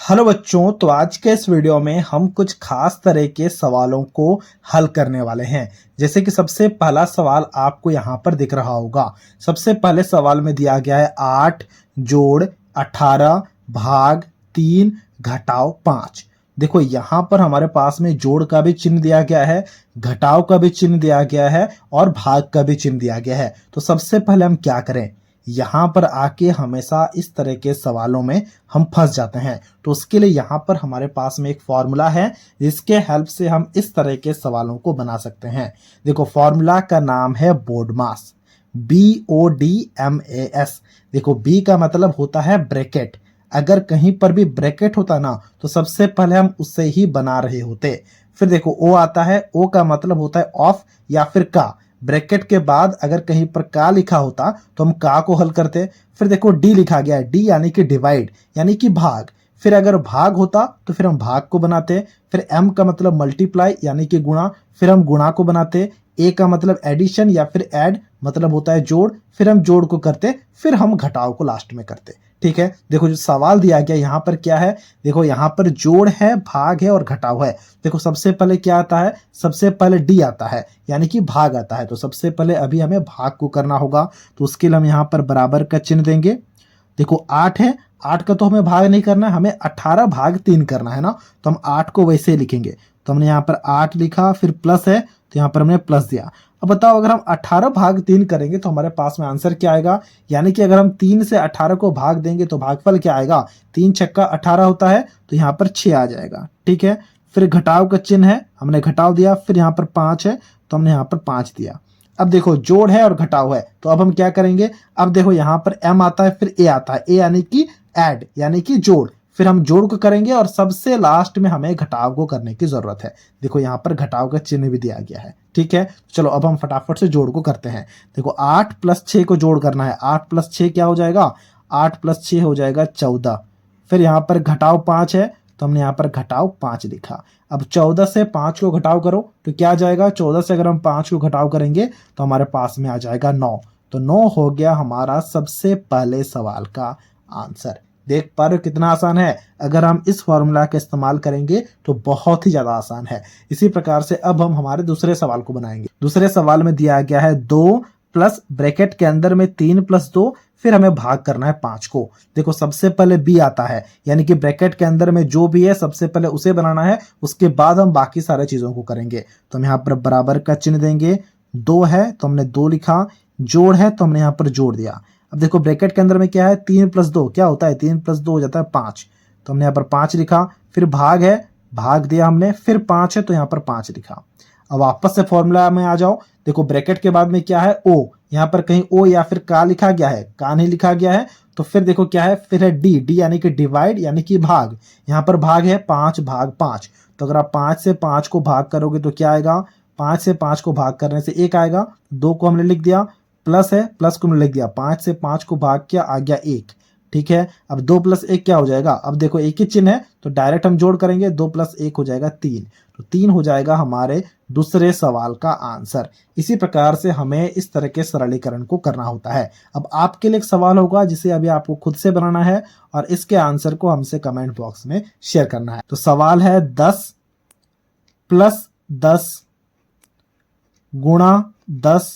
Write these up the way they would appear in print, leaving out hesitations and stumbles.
Hello बच्चों, तो आज के इस वीडियो में हम कुछ खास तरह के सवालों को हल करने वाले हैं। जैसे कि सबसे पहला सवाल आपको यहाँ पर दिख रहा होगा। सबसे पहले सवाल में दिया गया है 8 जोड़ 18 भाग 3 घटाव 5। देखो यहाँ पर हमारे पास में जोड़ का भी चिन्ह दिया गया है, घटाव का भी चिन्ह दिया गया है और भाग का भी चिन्ह दिया गया है। तो सबसे पहले हम क्या करें, यहाँ पर आके हमेशा इस तरह के सवालों में हम फंस जाते हैं। तो उसके लिए यहाँ पर हमारे पास में एक फॉर्मूला है जिसके हेल्प से हम इस तरह के सवालों को बना सकते हैं। देखो फॉर्मूला का नाम है बोडमास, BODMAS। देखो B का मतलब होता है ब्रैकेट। अगर कहीं पर भी ब्रैकेट होता ना तो सबसे पहले हम उससे ही बना रहे होते। फिर देखो O आता है, O का मतलब होता है ऑफ या फिर का। ब्रैकेट के बाद अगर कहीं पर का लिखा होता तो हम का को हल करते। फिर देखो डी लिखा गया है, डी यानी कि डिवाइड यानी कि भाग। फिर अगर भाग होता तो फिर हम भाग को बनाते। फिर एम का मतलब मल्टीप्लाई यानी कि गुणा, फिर हम गुणा को बनाते। ए का मतलब एडिशन या फिर ऐड मतलब होता है जोड़, फिर हम जोड़ को करते, फिर हम घटाव को लास्ट में करते। ठीक है, देखो जो सवाल दिया गया यहाँ पर क्या है, देखो यहाँ पर जोड़ है, भाग है और घटाव है। देखो सबसे पहले क्या आता है, सबसे पहले डी आता है यानी कि भाग आता है। तो सबसे पहले अभी हमें भाग को करना होगा, तो उसके लिए हम यहाँ पर बराबर का चिन्ह देंगे। देखो 8 है, 8 का तो हमें भाग नहीं करना है, हमें 18 भाग 3 करना है ना। तो हम 8 को वैसे ही लिखेंगे। तो हमने यहाँ पर 8 लिखा, फिर प्लस है तो यहाँ पर हमने प्लस दिया। अब बताओ अगर हम 18 भाग 3 करेंगे तो हमारे पास में आंसर क्या आएगा, यानी कि अगर हम 3 से 18 को भाग देंगे तो भागफल क्या आएगा, 3 छक्का 18 होता है तो यहाँ पर 6 आ जाएगा। ठीक है, फिर घटाव का चिन्ह है, हमने घटाव दिया। फिर यहाँ पर 5 है तो हमने यहाँ पर 5 दिया। अब देखो जोड़ है और घटाव है, तो अब हम क्या करेंगे, अब देखो यहाँ पर एम आता है, फिर ए आता है, ए यानी कि ऐड यानी कि जोड़। फिर हम जोड़ को करेंगे और सबसे लास्ट में हमें घटाव को करने की जरूरत है। देखो यहाँ पर घटाव का चिन्ह भी दिया गया है। ठीक है, चलो अब हम फटाफट से जोड़ को करते हैं। देखो 8 + 6 को जोड़ करना है। 8 + 6 क्या हो जाएगा, 8 + 6 हो जाएगा 14। फिर यहाँ पर घटाव 5 है तो हमने यहाँ पर घटाव 5 लिखा। अब 14 से 5 को घटाव करो तो क्या आ जाएगा, 14 से अगर हम 5 को घटाव करेंगे तो हमारे पास में आ जाएगा 9। तो 9 हो गया हमारा सबसे पहले सवाल का आंसर। देख पा रहे हो कितना आसान है। अगर हम इस फॉर्मूला का इस्तेमाल करेंगे तो बहुत ही ज्यादा आसान है। इसी प्रकार से अब हम हमारे दूसरे सवाल को बनाएंगे। दूसरे सवाल में दिया गया है 2 प्लस ब्रैकेट के अंदर में 3 + 2, फिर हमें भाग करना है 5 को। देखो सबसे पहले बी आता है यानी कि ब्रैकेट के अंदर में जो भी है सबसे पहले उसे बनाना है, उसके बाद हम बाकी सारे चीजों को करेंगे। तो हम यहाँ पर बराबर का चिन्ह देंगे। 2 है तो हमने 2 लिखा, जोड़ है तो हमने यहाँ पर जोड़ दिया। अब देखो ब्रैकेट के अंदर में क्या है, 3 + 2 क्या होता है, 3 + 2 हो जाता है 5। तो हमने यहाँ पर 5 लिखा। फिर भाग है, भाग दिया हमने, फिर 5 है तो यहाँ पर 5 लिखा। अब वापस से फॉर्मूला में आ जाओ। देखो ब्रैकेट के बाद में क्या है, ओ। यहाँ पर कहीं ओ या फिर का लिखा गया है, का नहीं लिखा गया है। तो फिर देखो क्या है, फिर है डी, डी यानी कि डिवाइड यानी कि भाग। यहाँ पर भाग है 5 भाग 5। तो अगर आप 5 से 5 को भाग करोगे तो क्या आएगा, 5 से 5 को भाग करने से 1 आएगा। 2 को हमने लिख दिया, प्लस है, प्लस को हमने लिख दिया। 5 से 5 को भाग किया, आ गया 1। ठीक है, अब 2 + 1 क्या हो जाएगा, अब देखो एक ही चिन्ह है तो डायरेक्ट हम जोड़ करेंगे। 2 + 1 हो जाएगा 3। तो 3 हो जाएगा हमारे दूसरे सवाल का आंसर। इसी प्रकार से हमें इस तरह के सरलीकरण को करना होता है। अब आपके लिए एक सवाल होगा जिसे अभी आपको खुद से बनाना है और इसके आंसर को हमसे कमेंट बॉक्स में शेयर करना है। तो सवाल है 10 + 10 गुणा 10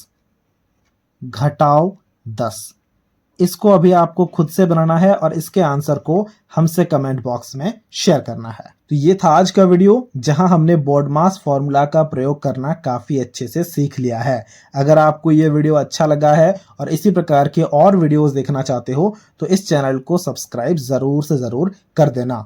घटाव 10। इसको अभी आपको खुद से बनाना है और इसके आंसर को हमसे कमेंट बॉक्स में शेयर करना है। तो ये था आज का वीडियो जहां हमने बोडमास फॉर्मूला का प्रयोग करना काफी अच्छे से सीख लिया है। अगर आपको ये वीडियो अच्छा लगा है और इसी प्रकार के और वीडियोस देखना चाहते हो तो इस चैनल को सब्सक्राइब जरूर से जरूर कर देना।